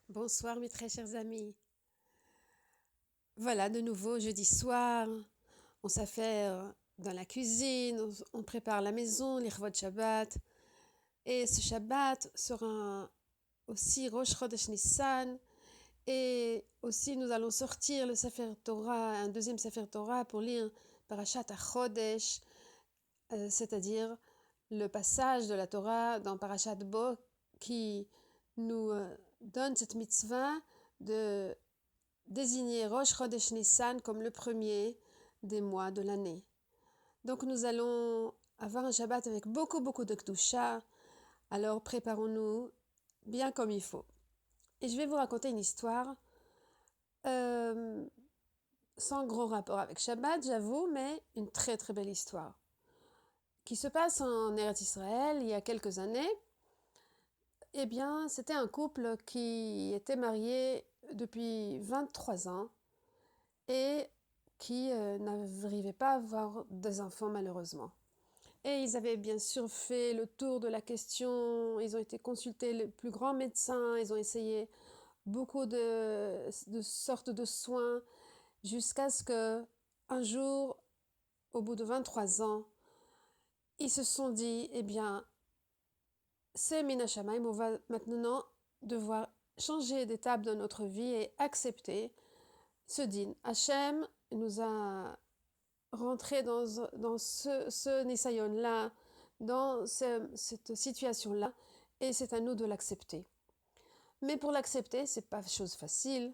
Bonsoir mes très chers amis. Voilà de nouveau jeudi soir. On s'affaire dans la cuisine, on prépare la maison, l'Irvot Shabbat. Et ce Shabbat sera aussi Rosh Chodesh Nissan. Et aussi nous allons sortir le Sefer Torah, un deuxième Sefer Torah pour lire Parashat HaChodesh, c'est-à-dire le passage de la Torah dans Parashat Bo qui nous donne cette mitzvah de désigner Rosh Chodesh Nissan comme le premier des mois de l'année. Donc nous allons avoir un Shabbat avec beaucoup de Kedusha, alors préparons-nous bien comme il faut. Et je vais vous raconter une histoire euh, sans gros rapport avec Shabbat, j'avoue, mais une très belle histoire qui se passe en Eretz Israël il y a quelques années. Eh bien, c'était un couple qui était marié depuis 23 ans et qui n'arrivaient pas à avoir des enfants malheureusement. Et ils avaient bien sûr fait le tour de la question, ils ont été consulter les plus grands médecins, ils ont essayé beaucoup de sortes de soins, jusqu'à ce que un jour, au bout de 23 ans, ils se sont dit, eh bien, c'est Mina Shamaim, on va maintenant devoir changer d'étape de notre vie et accepter ce din. Hachem nous a rentré dans ce Nisayon-là, dans cette situation-là, et c'est à nous de l'accepter. Mais pour l'accepter, c'est pas chose facile.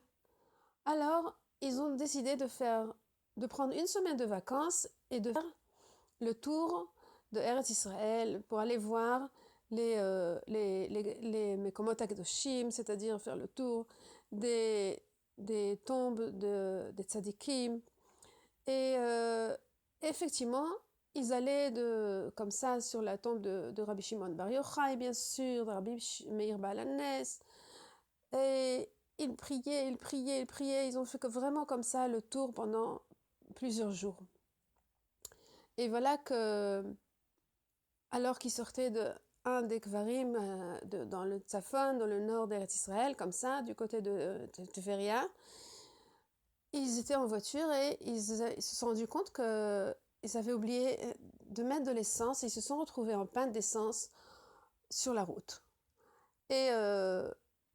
Alors, ils ont décidé de prendre une semaine de vacances et de faire le tour de Eretz Israël pour aller voir les Mekomot HaKadoshim, c'est-à-dire faire le tour des tombes des tzadikim. Et effectivement, ils allaient comme ça sur la tombe de Rabbi Shimon Bar Yochai, bien sûr, de Rabbi Meir Baal HaNes. Et ils priaient. Ils ont fait vraiment comme ça le tour pendant plusieurs jours. Et voilà que, alors qu'ils sortaient de un des Kvarim dans le Tzafon, dans le nord d'Eretz Israël, comme ça, du côté de Tveria, ils étaient en voiture et ils se sont rendus compte qu'ils avaient oublié de mettre de l'essence et ils se sont retrouvés en panne d'essence sur la route. Et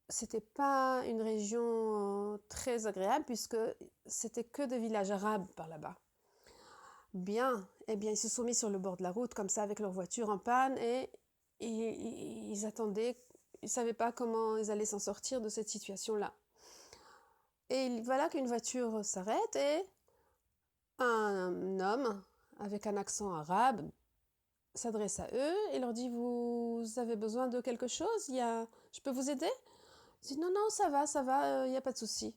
c'était pas une région très agréable puisque c'était que des villages arabes par là-bas. Bien, eh bien, ils se sont mis sur le bord de la route comme ça avec leur voiture en panne et ils attendaient, ils savaient pas comment ils allaient s'en sortir de cette situation-là. Et voilà qu'une voiture s'arrête et un homme avec un accent arabe s'adresse à eux et leur dit: vous avez besoin de quelque chose? Je peux vous aider? Ils disent: non, ça va, il n'y a pas de souci.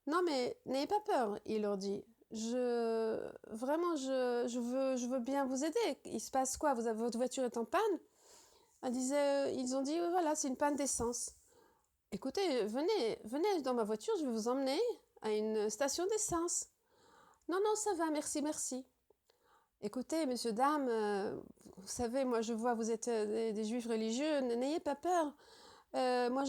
Non, mais n'ayez pas peur, il leur dit. Vraiment, je veux bien vous aider. Il se passe quoi? Votre voiture est en panne? Ils ont dit: voilà, c'est une panne d'essence. Écoutez, venez dans ma voiture, je vais vous emmener à une station d'essence. Non, ça va, merci. Écoutez, monsieur, dame, vous savez, moi je vois, vous êtes des juifs religieux, n'ayez pas peur. Moi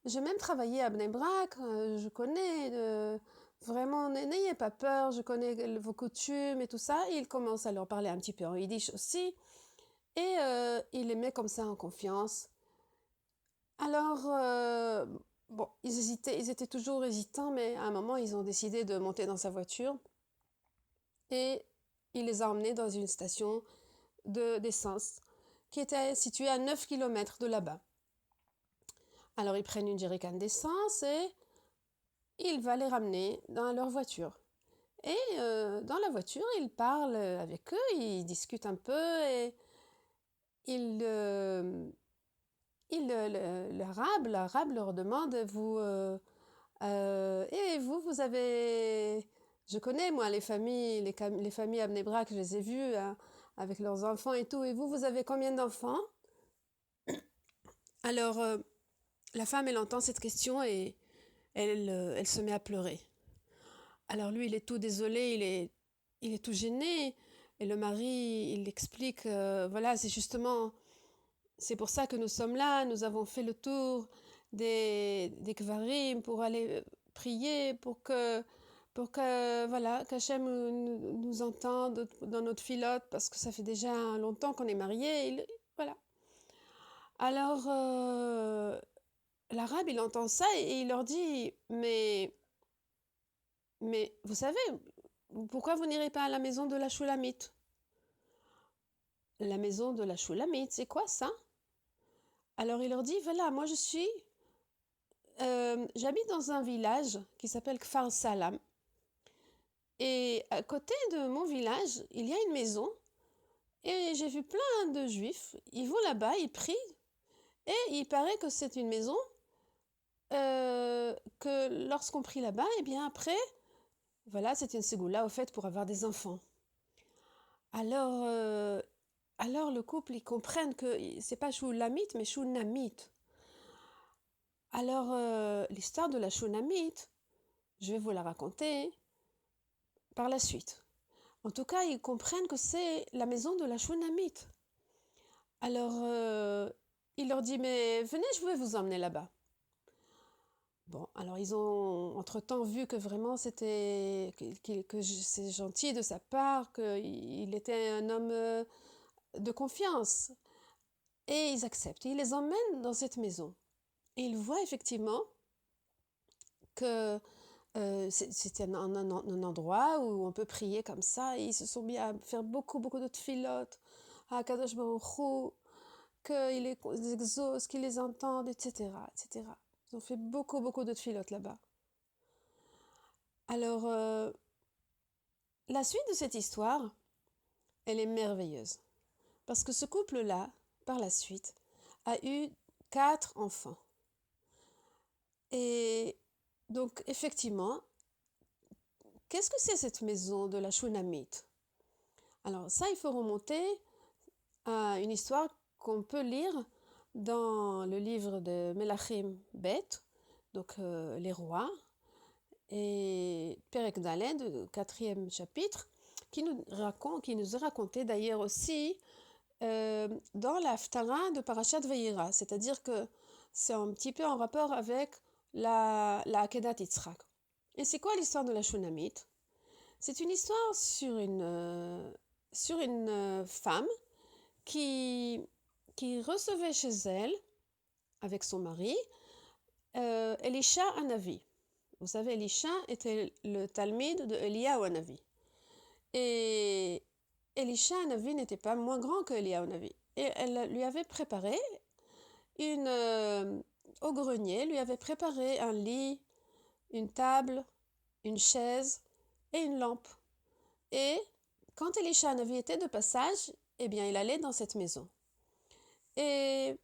j'ai même travaillé à Bnei Brak, je connais, vraiment, n'ayez pas peur, je connais vos coutumes et tout ça. Et il commence à leur parler un petit peu en yiddish aussi, et il les met comme ça en confiance. Alors, bon, ils étaient toujours hésitants, mais à un moment, ils ont décidé de monter dans sa voiture et il les a emmenés dans une station d'essence qui était située à 9 kilomètres de là-bas. Alors, ils prennent une jerrycan d'essence et il va les ramener dans leur voiture. Et dans la voiture, il parle avec eux, il discute un peu et il, l'arabe leur demande: et vous avez... Je connais, moi, les familles à Bnei Brak, je les ai vues hein, avec leurs enfants et tout. Et vous avez combien d'enfants? Alors, la femme, elle entend cette question et elle se met à pleurer. Alors lui, il est tout désolé, il est tout gêné. Et le mari, il explique, voilà, C'est pour ça que nous sommes là, nous avons fait le tour des Kvarim pour aller prier, voilà, qu'Hachem nous entende dans notre filote, parce que ça fait déjà longtemps qu'on est mariés, voilà. Alors, l'arabe, il entend ça et il leur dit, mais vous savez, pourquoi vous n'irez pas à la maison de la Shulamite? La maison de la Shulamite, c'est quoi ça? Alors il leur dit, voilà, moi j'habite dans un village qui s'appelle Kfar Salam. Et à côté de mon village, il y a une maison. Et j'ai vu plein de juifs. Ils vont là-bas, ils prient. Et il paraît que c'est une maison que lorsqu'on prie là-bas, et bien après, voilà, c'est une ségoula au fait pour avoir des enfants. Alors, alors le couple, ils comprennent que c'est pas Shulamite, mais Shunamite. Alors, l'histoire de la Shunamite, je vais vous la raconter par la suite. En tout cas, ils comprennent que c'est la maison de la Shunamite. Alors, il leur dit, mais venez, je vais vous emmener là-bas. Bon, alors ils ont entre-temps vu que vraiment c'était, que c'est gentil de sa part, qu'il était un homme de confiance. Et ils acceptent. Ils les emmènent dans cette maison. Et ils voient effectivement que c'était un endroit où on peut prier comme ça. Et ils se sont mis à faire beaucoup de tfilotes à Kadosh Baruch Hu, qu'il les exauce, qu'ils les entendent, etc., etc. Ils ont fait beaucoup de tfilotes là-bas. Alors, la suite de cette histoire, elle est merveilleuse. Parce que ce couple-là, par la suite, a eu 4 enfants. Et donc, effectivement, qu'est-ce que c'est cette maison de la Shunamite? Alors ça, il faut remonter à une histoire qu'on peut lire dans le livre de Melachim Bet, donc les rois, et Perek Daled, le 4e chapitre, qui nous est raconté d'ailleurs aussi dans la Haftara de Parashat Vayera, c'est-à-dire que c'est un petit peu en rapport avec la Akedat Yitzhak. Et c'est quoi l'histoire de la Shunamite? C'est une histoire sur une femme qui recevait chez elle, avec son mari, Elisha Hanavi. Vous savez, Elisha était le Talmid de Eliyahu Hanavi. Et Elisha Hanavi n'était pas moins grand que Eliyahu Hanavi. Et elle lui avait préparé au grenier, lui avait préparé un lit, une table, une chaise et une lampe. Et quand Elisha Hanavi était de passage, eh bien, il allait dans cette maison. Et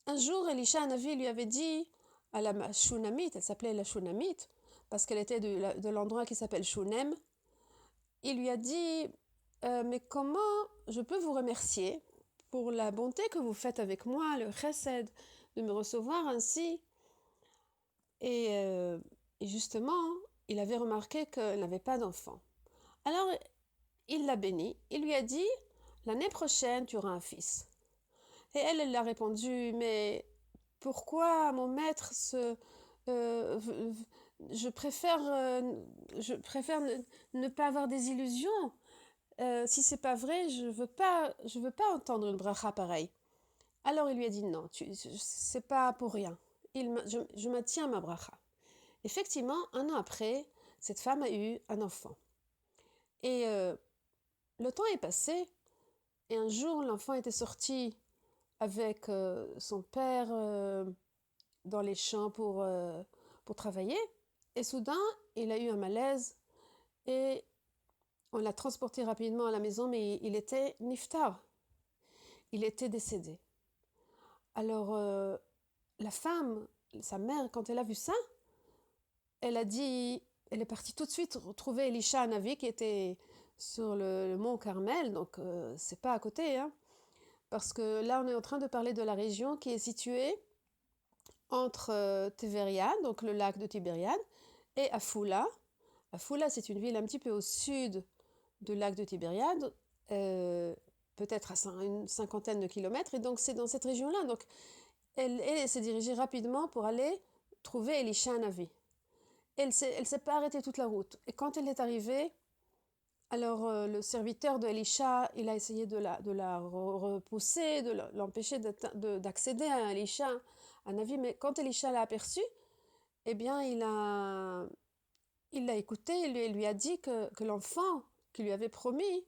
un jour, Elisha Hanavi lui avait dit à la Shunamite, elle s'appelait la Shunamite, parce qu'elle était de l'endroit qui s'appelle Shunem, il lui a dit mais comment je peux vous remercier pour la bonté que vous faites avec moi, le chesed, de me recevoir ainsi. Et justement, il avait remarqué qu'elle n'avait pas d'enfant. Alors, il l'a béni, il lui a dit, l'année prochaine, tu auras un fils. Et elle lui a répondu, mais pourquoi mon maître je préfère ne pas avoir des illusions. Si c'est pas vrai, je veux pas entendre une bracha pareille. Alors il lui a dit non, c'est pas pour rien. Je maintiens ma bracha. Effectivement, 1 an après, cette femme a eu un enfant. Et le temps est passé, et un jour, l'enfant était sorti avec son père dans les champs pour travailler. Et soudain, il a eu un malaise et on l'a transporté rapidement à la maison, mais il était niftar. Il était décédé. Alors, la femme, sa mère, quand elle a vu ça, elle est partie tout de suite retrouver Elisha Hanavi qui était sur le mont Carmel, donc c'est pas à côté, hein, parce que là on est en train de parler de la région qui est située entre Tibériade, donc le lac de Tibériade, et Afula. Afula, c'est une ville un petit peu au sud du lac de Tibériade, peut-être à une cinquantaine de kilomètres, et donc c'est dans cette région-là. Donc elle s'est dirigée rapidement pour aller trouver Elisha Hanavi. Elle s'est pas arrêtée toute la route. Et quand elle est arrivée, alors le serviteur de Elisha, il a essayé de la repousser, de l'empêcher d'accéder à Elisha Hanavi, mais quand Elisha l'a aperçu, eh bien il l'a écouté, il lui a dit que l'enfant qu'il lui avait promis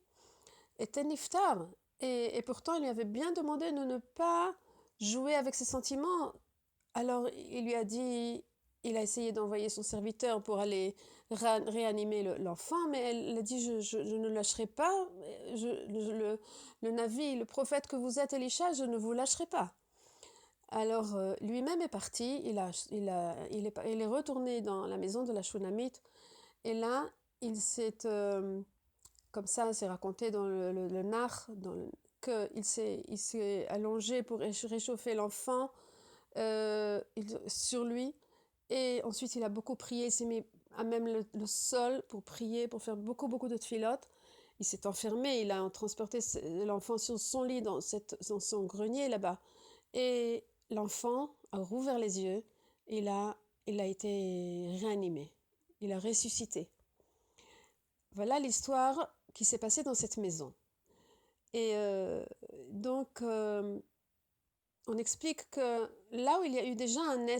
était niftar. Et pourtant, il lui avait bien demandé de ne pas jouer avec ses sentiments. Alors, il lui a dit, il a essayé d'envoyer son serviteur pour aller réanimer l'enfant, mais elle a dit, je ne lâcherai pas. Le Navi, le prophète que vous êtes, Elisha, je ne vous lâcherai pas. Alors, lui-même est parti, il est retourné dans la maison de la Shunammite, et là, il s'est, comme ça, c'est raconté dans le Nar, qu'il s'est allongé pour réchauffer l'enfant sur lui, et ensuite il a beaucoup prié, il s'est mis à même le sol pour prier, pour faire beaucoup de tfilotes. Il s'est enfermé, il a transporté l'enfant sur son lit dans son grenier là-bas, et l'enfant a rouvert les yeux, et il a été réanimé, il a ressuscité. Voilà l'histoire qui s'est passée dans cette maison. Et donc, on explique que là où il y a eu déjà un NES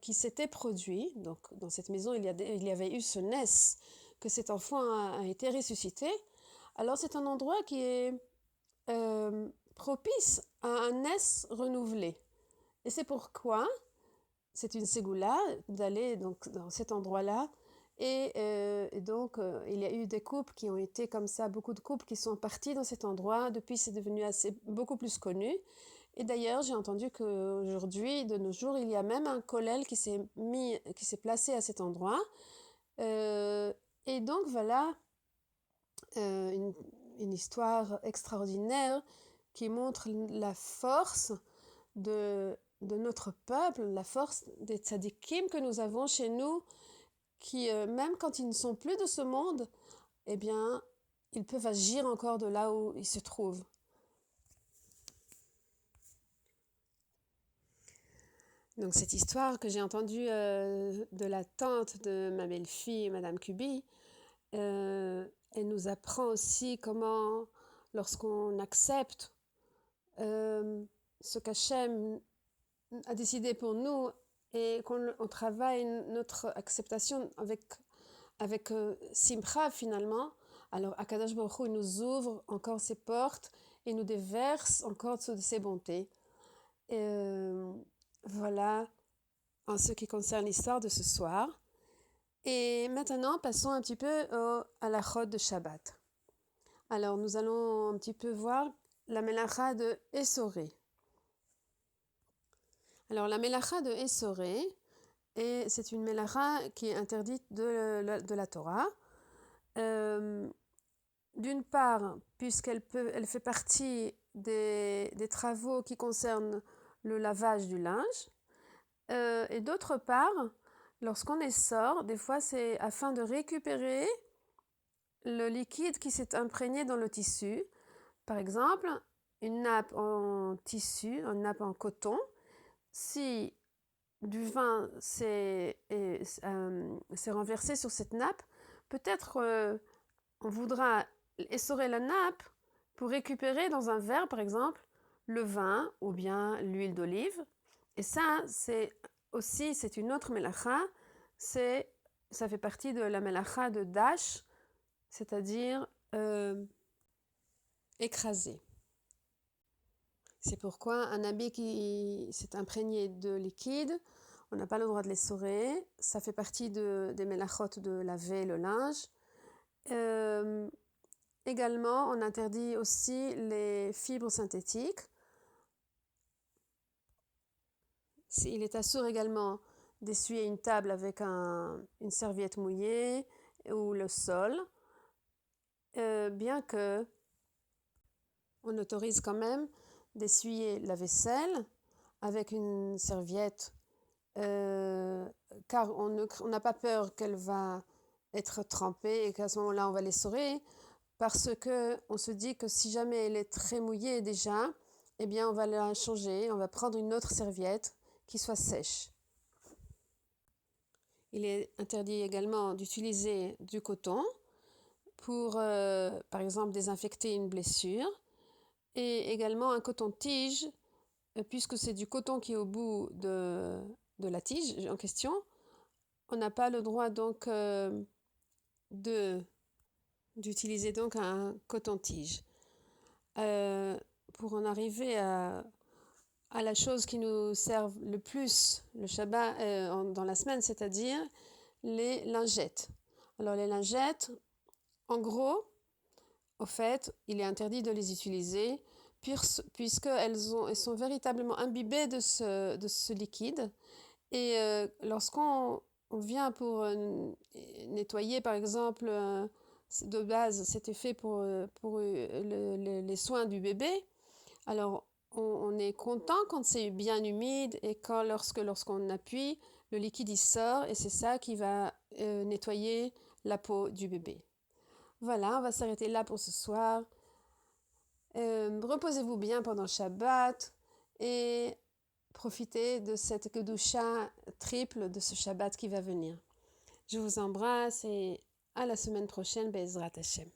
qui s'était produit, donc dans cette maison il y avait eu ce NES, que cet enfant a été ressuscité, alors c'est un endroit qui est propice à un NES renouvelé. Et c'est pourquoi c'est une ségoula d'aller donc dans cet endroit-là. Et donc, il y a eu des couples qui ont été comme ça, beaucoup de couples qui sont partis dans cet endroit. Depuis, c'est devenu beaucoup plus connu. Et d'ailleurs, j'ai entendu qu'aujourd'hui, de nos jours, il y a même un kollel qui s'est placé à cet endroit. Et donc, voilà une histoire extraordinaire qui montre la force de notre peuple, la force des tzadikim que nous avons chez nous, qui, même quand ils ne sont plus de ce monde, eh bien, ils peuvent agir encore de là où ils se trouvent. Donc cette histoire que j'ai entendue de la tante de ma belle-fille, Madame Kubi, elle nous apprend aussi comment, lorsqu'on accepte ce qu'Hachem a décidé pour nous et qu'on travaille notre acceptation avec Simcha finalement, alors Akadosh Baruch Hu, il nous ouvre encore ses portes et nous déverse encore de ses bontés. Et voilà en ce qui concerne l'histoire de ce soir. Et maintenant, passons un petit peu à la chod de Shabbat. Alors, nous allons un petit peu voir la melacha de Essoré. Alors, la melacha de Essoré, c'est une melacha qui est interdite de la Torah. D'une part, puisqu'elle fait partie des travaux qui concernent le lavage du linge. Et d'autre part, lorsqu'on essore, des fois c'est afin de récupérer le liquide qui s'est imprégné dans le tissu. Par exemple, une nappe en tissu, une nappe en coton, si du vin s'est renversé sur cette nappe, peut-être on voudra essorer la nappe pour récupérer dans un verre, par exemple, le vin ou bien l'huile d'olive. Et ça, c'est une autre melacha, ça fait partie de la melacha de dash, c'est-à-dire écraser. C'est pourquoi un habit qui s'est imprégné de liquide, on n'a pas le droit de l'essorer. Ça fait partie des melachot de laver le linge. Également, on interdit aussi les fibres synthétiques. Il est assourd également d'essuyer une table avec une serviette mouillée ou le sol, bien que on autorise quand même d'essuyer la vaisselle avec une serviette, car on n'a pas peur qu'elle va être trempée et qu'à ce moment-là on va l'essorer. parce que on se dit que si jamais elle est très mouillée déjà, eh bien on va la changer, on va prendre une autre serviette qui soit sèche. Il est interdit également d'utiliser du coton pour, par exemple, désinfecter une blessure, et également un coton-tige, puisque c'est du coton qui est au bout de la tige en question. On n'a pas le droit donc d'utiliser donc un coton-tige. Pour en arriver à la chose qui nous sert le plus le Shabbat dans la semaine, c'est-à-dire les lingettes. Alors les lingettes, en gros, au fait, il est interdit de les utiliser puisqu'elles sont véritablement imbibées de ce liquide. Et lorsqu'on vient pour nettoyer, par exemple, de base, c'était fait pour les soins du bébé. Alors, on est content quand c'est bien humide et lorsqu'on appuie, le liquide il sort et c'est ça qui va nettoyer la peau du bébé. Voilà, on va s'arrêter là pour ce soir. Reposez-vous bien pendant le Shabbat et profitez de cette Kedusha triple de ce Shabbat qui va venir. Je vous embrasse et à la semaine prochaine, Be'ezrat Hashem.